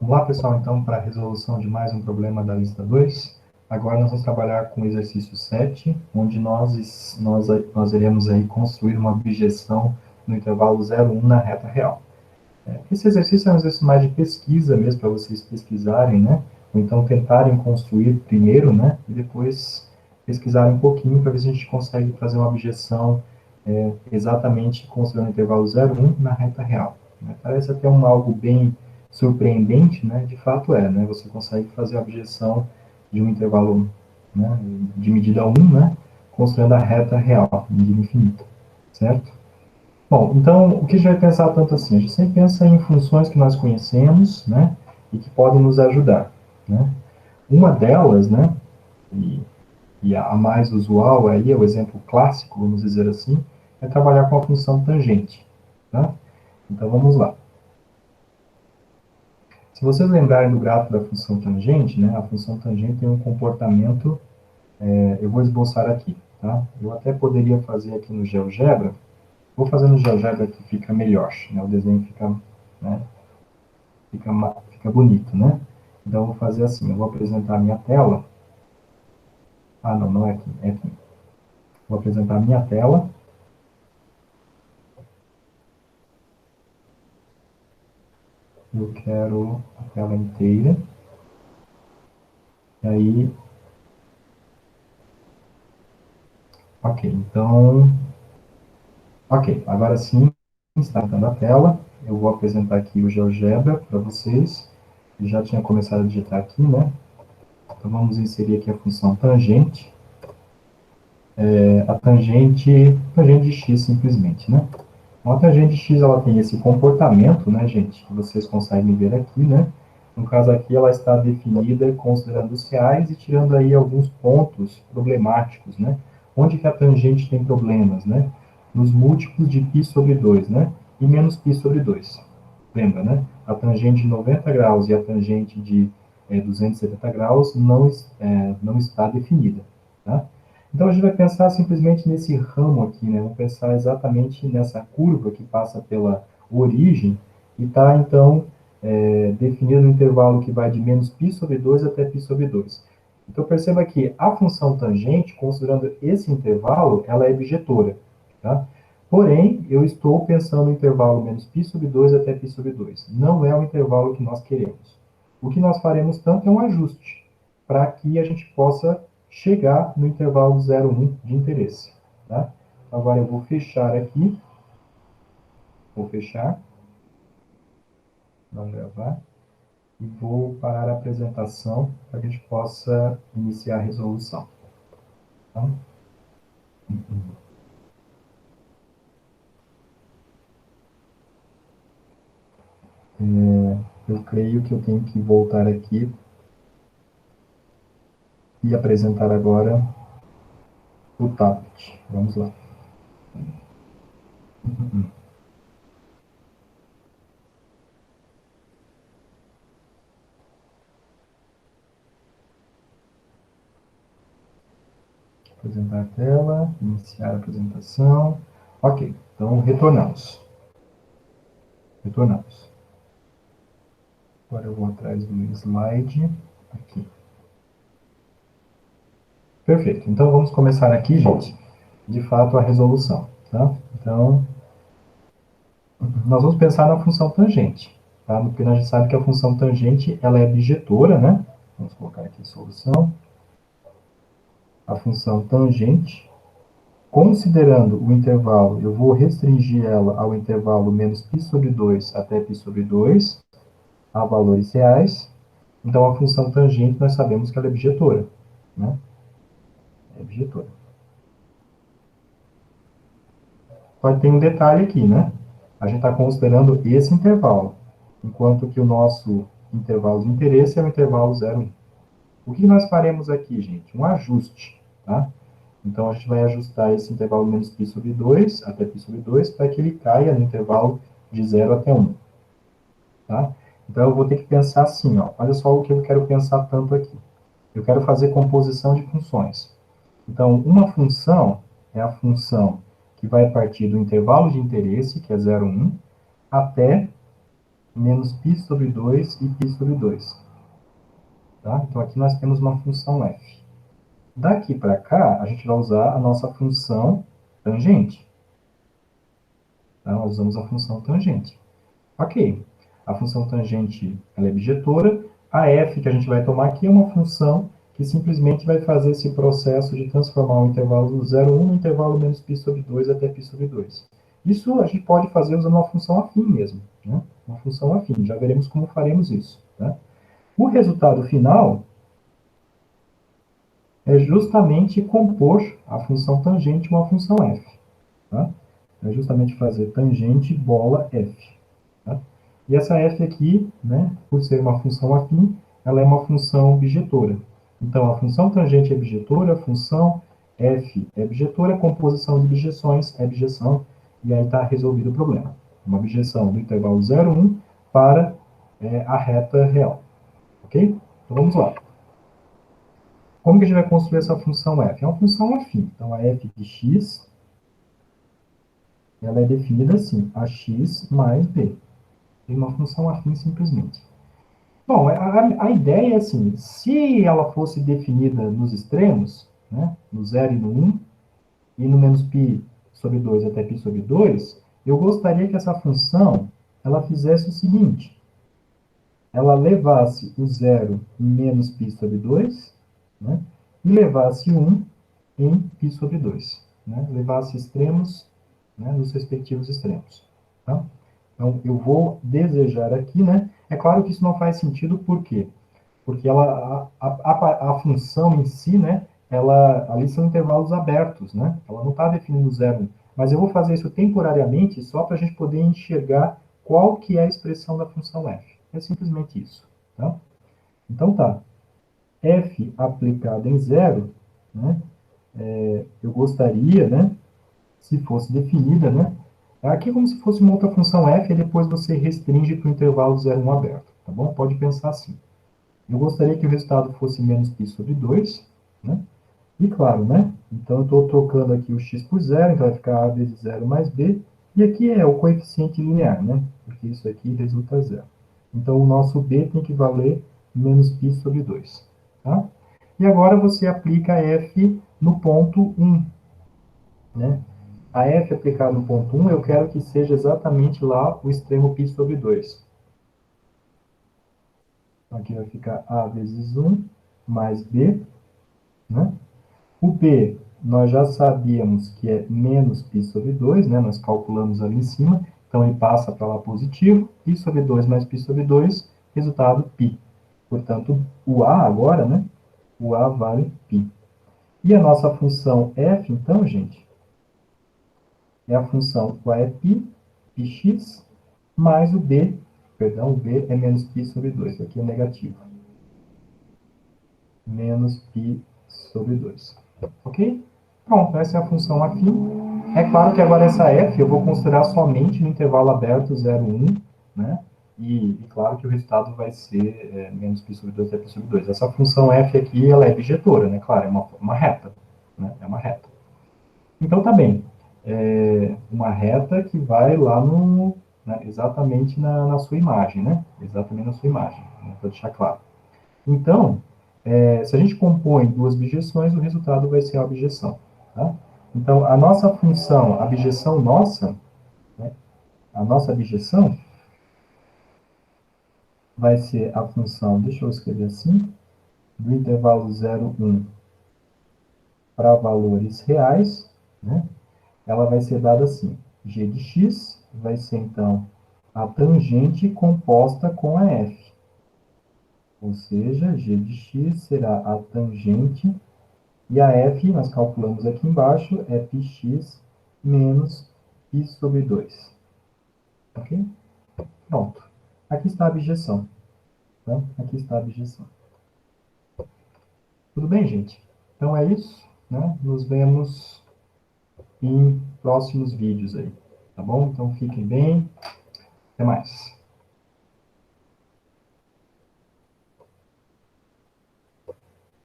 Vamos lá, pessoal, então, para a resolução de mais um problema da lista 2. Agora nós vamos trabalhar com o exercício 7, onde nós iremos aí construir uma objeção no intervalo 0,1 na reta real. Esse exercício é um exercício mais de pesquisa mesmo, para vocês pesquisarem, né? Ou então tentarem construir primeiro, né? E depois pesquisarem um pouquinho para ver se a gente consegue fazer uma objeção exatamente considerando o intervalo 0,1 na reta real. Parece até algo bem surpreendente, né? De fato é, né? Você consegue fazer a objeção de um intervalo, né, de medida 1, né? Considerando a reta real, medida infinita, certo? Bom, então, o que a gente vai pensar tanto assim? A gente sempre pensa em funções que nós conhecemos, né? E que podem nos ajudar, né? Uma delas, né? E a mais usual aí, é o exemplo clássico, vamos dizer assim, é trabalhar com a função tangente, tá? Então, vamos lá. Se vocês lembrarem do gráfico da função tangente, né, a função tangente tem um comportamento, eu vou esboçar aqui, tá? Eu até poderia fazer aqui no GeoGebra, vou fazer no GeoGebra que fica melhor, né, o desenho fica, né, fica bonito, né? Então, eu vou fazer assim, eu vou apresentar a minha tela, não, não é aqui, é aqui. Vou apresentar a minha tela, eu quero a tela inteira, e aí, ok, então, ok, agora sim, está entrando a tela, eu vou apresentar aqui o GeoGebra para vocês, eu já tinha começado a digitar aqui, né? Então vamos inserir aqui a função tangente, a tangente de x simplesmente, né? Então, a tangente de x ela tem esse comportamento, né, gente, que vocês conseguem ver aqui, né? No caso aqui, ela está definida considerando os reais e tirando aí alguns pontos problemáticos, né? Onde que a tangente tem problemas, né? Nos múltiplos de π sobre 2, né? E menos π sobre 2. Lembra, né? A tangente de 90 graus e a tangente de 270 graus não está definida, tá? Então a gente vai pensar simplesmente nesse ramo aqui, né? Vamos pensar exatamente nessa curva que passa pela origem e está, então, definido no intervalo que vai de menos π sobre 2 até π sobre 2. Então perceba que a função tangente, considerando esse intervalo, ela é bijetora, tá? Porém, eu estou pensando no intervalo menos π sobre 2 até π sobre 2. Não é o intervalo que nós queremos. O que nós faremos tanto é um ajuste, para que a gente possa chegar no intervalo 0,1 de interesse. Tá? Agora eu vou fechar aqui, vou fechar, não gravar, e vou parar a apresentação para que a gente possa iniciar a resolução. Tá? Eu creio que eu tenho que voltar aqui e apresentar agora o tablet. Vamos lá. Apresentar a tela, iniciar a apresentação. Ok, então retornamos. Retornamos. Agora eu vou atrás do slide. Aqui. Perfeito. Então vamos começar aqui, gente, de fato a resolução. Tá? Então, nós vamos pensar na função tangente. Tá? Porque a gente sabe que a função tangente ela é bijetora, né? Vamos colocar aqui a solução. A função tangente, considerando o intervalo, eu vou restringir ela ao intervalo menos π sobre 2 até π sobre 2, a valores reais. Então, a função tangente, nós sabemos que ela é bijetora, né? É bijetora. Só que tem um detalhe aqui, né? A gente está considerando esse intervalo, enquanto que o nosso intervalo de interesse é o intervalo 0,1. O que nós faremos aqui, gente? Um ajuste, tá? Então, a gente vai ajustar esse intervalo menos π sobre 2 até π sobre 2 para que ele caia no intervalo de 0 até 1. Tá? Então, eu vou ter que pensar assim, ó. Olha só o que eu quero pensar tanto aqui. Eu quero fazer composição de funções. Então, uma função é a função que vai partir do intervalo de interesse, que é 0,1, até menos π sobre 2 e π sobre 2. Tá? Então, aqui nós temos uma função f. Daqui para cá, a gente vai usar a nossa função tangente. Tá? Nós usamos a função tangente. Ok. A função tangente ela é bijetora. A f que a gente vai tomar aqui é uma função que simplesmente vai fazer esse processo de transformar o intervalo do 0,1 no intervalo menos π sobre 2 até π sobre 2. Isso a gente pode fazer usando uma função afim mesmo. Né? Uma função afim. Já veremos como faremos isso. Tá? O resultado final é justamente compor a função tangente uma função f. Tá? É justamente fazer tangente bola f. Tá? E essa f aqui, né, por ser uma função afim, ela é uma função bijetora. Então, a função tangente é bijetora, a função f é bijetora, a composição de bijeções é bijeção, e aí está resolvido o problema. Uma bijeção do intervalo 0, 1 para a reta real. Ok? Então, vamos lá. Como que a gente vai construir essa função f? É uma função afim. Então, a f de x, ela é definida assim, ax mais b. Tem uma função afim simplesmente. Bom, a ideia é assim, se ela fosse definida nos extremos, né, no 0 e no 1, e no menos π sobre 2 até π sobre 2, eu gostaria que essa função ela fizesse o seguinte, ela levasse o 0 em menos π sobre 2, né, e levasse 1 em π sobre 2. Né, levasse extremos, né, nos respectivos extremos. Tá? Então, eu vou desejar aqui, né? É claro que isso não faz sentido, por quê? Porque a função em si, né? Ali são intervalos abertos, né? Ela não está definindo zero. Mas eu vou fazer isso temporariamente só para a gente poder enxergar qual que é a expressão da função f. É simplesmente isso. Tá? Então tá. F aplicado em zero, né? Eu gostaria, né? Se fosse definida, né? Aqui é como se fosse uma outra função f e depois você restringe para o intervalo 0, 1 aberto, tá bom? Pode pensar assim. Eu gostaria que o resultado fosse menos π sobre 2, né? E claro, né? Então eu estou trocando aqui o x por zero, então vai ficar a vezes 0 mais b, e aqui é o coeficiente linear, né? Porque isso aqui resulta zero. Então o nosso b tem que valer menos π sobre 2, tá? E agora você aplica f no ponto 1, né? A f aplicada no ponto 1, eu quero que seja exatamente lá o extremo π sobre 2. Então, aqui vai ficar a vezes 1 mais b, né? O b, nós já sabíamos que é menos π sobre 2, né? Nós calculamos ali em cima, então ele passa para lá positivo, π sobre 2 mais π sobre 2, resultado π. Portanto, o a agora, né? O a vale π. E a nossa função f, então, gente, é a função o a é π, πx, mais o b, perdão, o b é menos π sobre 2, aqui é negativo. Menos π sobre 2. Ok? Pronto, essa é a função afim. É claro que agora essa f eu vou considerar somente no intervalo aberto 0, 1, né? E claro que o resultado vai ser menos π sobre 2 até π sobre 2. Essa função f aqui, ela é bijetora, né? Claro, é uma reta. Né? É uma reta. Então, tá bem. É uma reta que vai lá no, né, exatamente na sua imagem, né? Exatamente na sua imagem, né? Para deixar claro. Então, se a gente compõe duas bijeções, o resultado vai ser a objeção. Tá? Então, a nossa função, a abjeção nossa, né, a nossa abjeção vai ser a função, deixa eu escrever assim, do intervalo 0, 1 para valores reais, né? Ela vai ser dada assim, g de x vai ser, então, a tangente composta com a f. Ou seja, g de x será a tangente. E a f, nós calculamos aqui embaixo, é πx menos π sobre 2. Ok? Pronto. Aqui está a abjeção. Tá? Aqui está a abjeção. Tudo bem, gente? Então é isso. Né? Nos vemos em próximos vídeos aí. Tá bom? Então fiquem bem. Até mais.